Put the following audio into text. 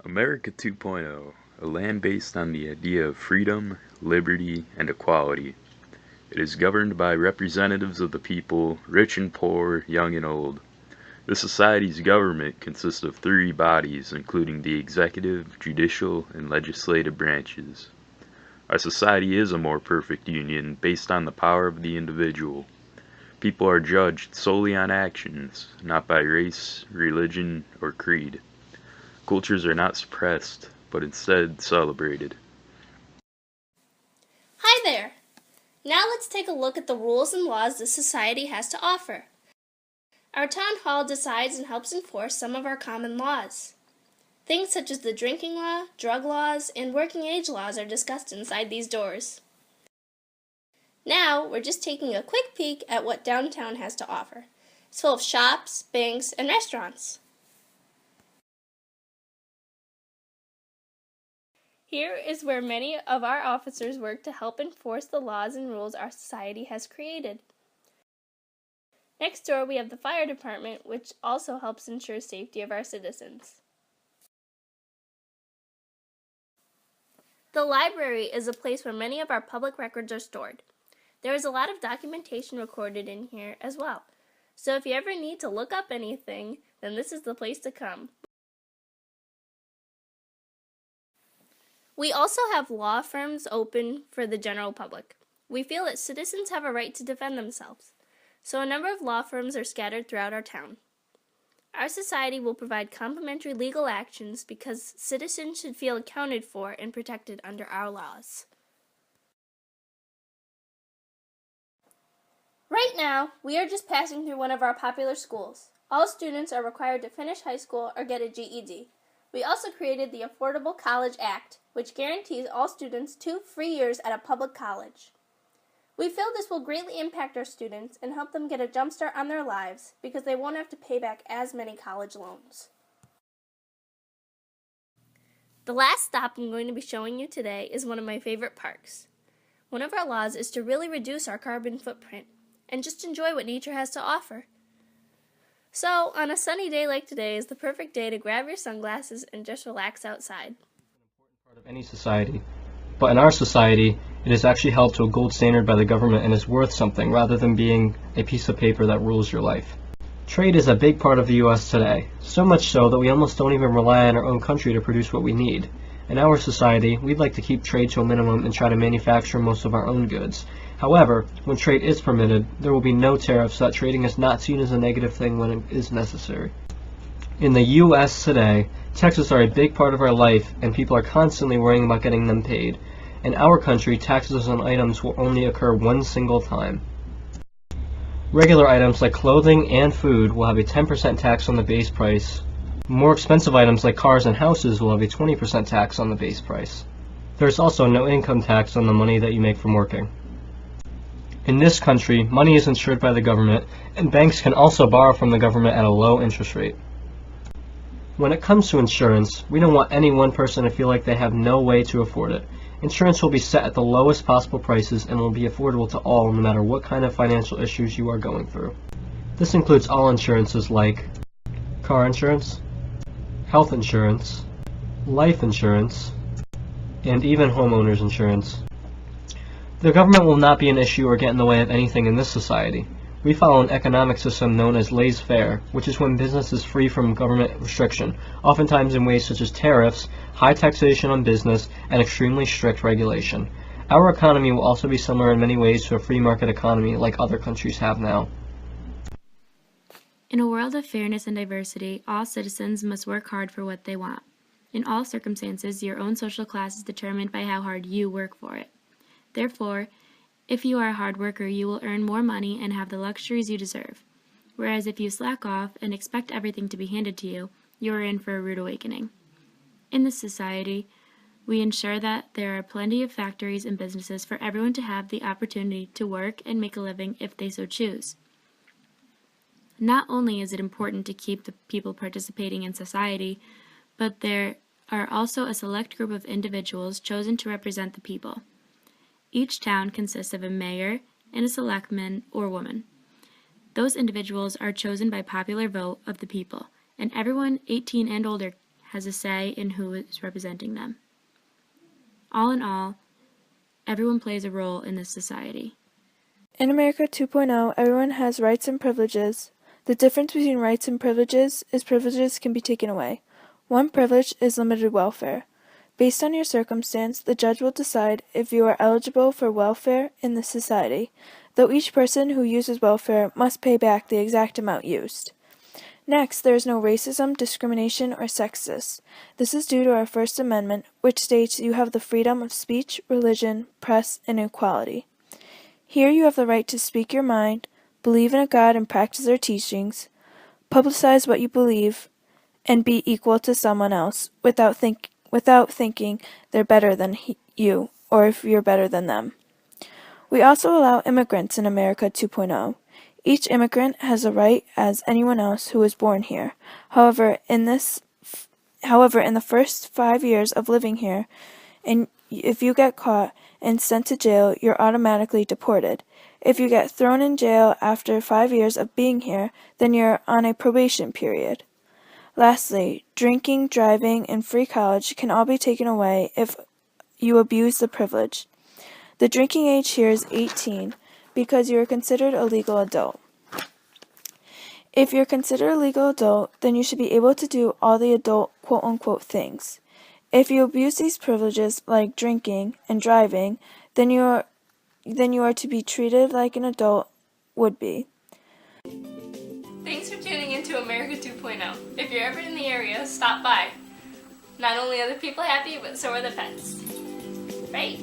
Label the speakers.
Speaker 1: America 2.0, a land based on the idea of freedom, liberty, and equality. It is governed by representatives of the people, rich and poor, young and old. The society's government consists of three bodies, including the executive, judicial, and legislative branches. Our society is a more perfect union based on the power of the individual. People are judged solely on actions, not by race, religion, or creed. Cultures are not suppressed, but instead celebrated.
Speaker 2: Hi there! Now let's take a look at the rules and laws this society has to offer. Our town hall decides and helps enforce some of our common laws. Things such as the drinking law, drug laws, and working age laws are discussed inside these doors. Now, we're just taking a quick peek at what downtown has to offer. It's full of shops, banks, and restaurants. Here is where many of our officers work to help enforce the laws and rules our society has created. Next door we have the fire department, which also helps ensure safety of our citizens. The library is a place where many of our public records are stored. There is a lot of documentation recorded in here as well. So if you ever need to look up anything, then this is the place to come. We also have law firms open for the general public. We feel that citizens have a right to defend themselves, so a number of law firms are scattered throughout our town. Our society will provide complimentary legal actions because citizens should feel accounted for and protected under our laws. Right now, we are just passing through one of our popular schools. All students are required to finish high school or get a GED. We also created the Affordable College Act, which guarantees all students 2 free years at a public college. We feel this will greatly impact our students and help them get a jump start on their lives because they won't have to pay back as many college loans. The last stop I'm going to be showing you today is one of my favorite parks. One of our laws is to really reduce our carbon footprint and just enjoy what nature has to offer. So, on a sunny day like today is the perfect day to grab your sunglasses and just relax outside.
Speaker 3: Part of any society, but in our society, it is actually held to a gold standard by the government and is worth something rather than being a piece of paper that rules your life. Trade is a big part of the U.S. today, so much so that we almost don't even rely on our own country to produce what we need. In our society, we'd like to keep trade to a minimum and try to manufacture most of our own goods. However, when trade is permitted, there will be no tariffs so that trading is not seen as a negative thing when it is necessary. In the U.S. today, taxes are a big part of our life and people are constantly worrying about getting them paid. In our country, taxes on items will only occur one single time. Regular items like clothing and food will have a 10% tax on the base price. More expensive items like cars and houses will have a 20% tax on the base price. There is also no income tax on the money that you make from working. In this country, money is insured by the government, and banks can also borrow from the government at a low interest rate. When it comes to insurance, we don't want any one person to feel like they have no way to afford it. Insurance will be set at the lowest possible prices and will be affordable to all no matter what kind of financial issues you are going through. This includes all insurances like car insurance, health insurance, life insurance, and even homeowners insurance. The government will not be an issue or get in the way of anything in this society. We follow an economic system known as laissez-faire, which is when business is free from government restriction, oftentimes in ways such as tariffs, high taxation on business, and extremely strict regulation. Our economy will also be similar in many ways to a free market economy like other countries have now.
Speaker 4: In a world of fairness and diversity, all citizens must work hard for what they want. In all circumstances, your own social class is determined by how hard you work for it. Therefore, if you are a hard worker, you will earn more money and have the luxuries you deserve. Whereas if you slack off and expect everything to be handed to you, you are in for a rude awakening. In this society, we ensure that there are plenty of factories and businesses for everyone to have the opportunity to work and make a living if they so choose. Not only is it important to keep the people participating in society, but there are also a select group of individuals chosen to represent the people. Each town consists of a mayor and a selectman or woman. Those individuals are chosen by popular vote of the people, and everyone 18 and older has a say in who is representing them. All in all, everyone plays a role in this society.
Speaker 5: In America 2.0, everyone has rights and privileges. The difference between rights and privileges is privileges can be taken away. One privilege is limited welfare. Based on your circumstance, the judge will decide if you are eligible for welfare in this society, though each person who uses welfare must pay back the exact amount used. Next, there is no racism, discrimination, or sexist. This is due to our First Amendment, which states you have the freedom of speech, religion, press, and equality. Here you have the right to speak your mind, believe in a God and practice their teachings, publicize what you believe, and be equal to someone else without thinking they're better than you or if you're better than them. We also allow immigrants in America 2.0. Each immigrant has a right as anyone else who was born here. However, in the first 5 years of living here, and if you get caught and sent to jail, you're automatically deported. If you get thrown in jail after 5 years of being here, then you're on a probation period. Lastly, drinking, driving, and free college can all be taken away if you abuse the privilege. The drinking age here is 18 because you are considered a legal adult. If you're considered a legal adult, then you should be able to do all the adult quote-unquote things. If you abuse these privileges, like drinking and driving, then you are to be treated like an adult would be.
Speaker 2: Thanks for tuning into America 2.0. If you're ever in the area, stop by. Not only are the people happy, but so are the pets. Right?